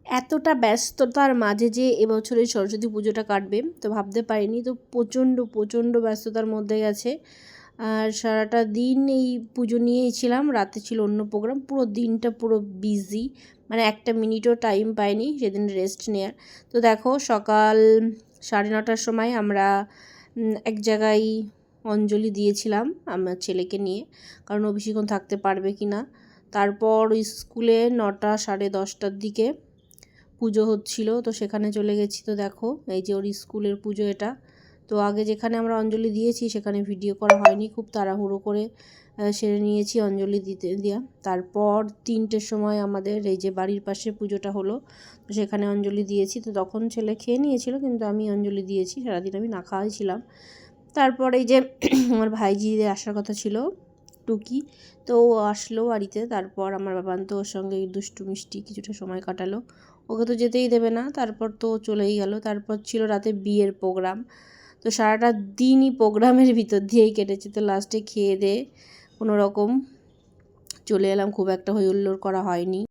এতটা ব্যস্ততার মাঝে যে এবছরের সরস্বতী পুজোটা কাটবে তো ভাবতে পারিনি। তো প্রচণ্ড ব্যস্ততার মধ্যে গেছে। আর সারাটা দিন এই পুজো নিয়েই ছিলাম, রাতে ছিল অন্য প্রোগ্রাম, পুরো দিনটা পুরো বিজি, মানে একটা মিনিটও টাইম পাইনি সেদিন রেস্ট নেওয়ার। তো দেখো সকাল 9:30টার সময় আমরা এক জায়গায় অঞ্জলি দিয়েছিলাম আমার ছেলেকে নিয়ে, কারণ ও বেশিক্ষণ থাকতে পারবে কি না। তারপর স্কুলে 9টা 10:30টার দিকে পুজো হচ্ছিল, তো সেখানে চলে গেছি। তো দেখো এই যে ওর স্কুলের পুজো এটা। তো আগে যেখানে আমরা অঞ্জলি দিয়েছি সেখানে ভিডিও করা হয়নি, খুব তাড়াহুড়ো করে সেরে নিয়েছি অঞ্জলি দেওয়া। তারপর 3টের সময় আমাদের এই যে বাড়ির পাশে পুজোটা হলো, তো সেখানে অঞ্জলি দিয়েছি। তো তখন ছেলে খেয়ে নিয়েছিল, কিন্তু আমি অঞ্জলি দিয়েছি, সারাদিন আমি না খাওয়াই ছিলাম। তারপর এই যে আমার ভাইজিদের আসার কথা ছিল, টুকি, তো ও আসলো বাড়িতে। তারপর আমার বাবান তো ওর সঙ্গে দুষ্টু মিষ্টি কিছুটা সময় কাটালো, ওকে তো যেতেই দেবে না। তারপর তো চলেই গেল। তারপর ছিল রাতে বিয়ের প্রোগ্রাম, তো সারাটা দিনই প্রোগ্রামের ভিতর দিয়েই কেটেছে। তো লাস্টে খেয়ে দিয়ে কোনো রকম চলে এলাম, খুব একটা হই হুল্লোড় করা হয়নি।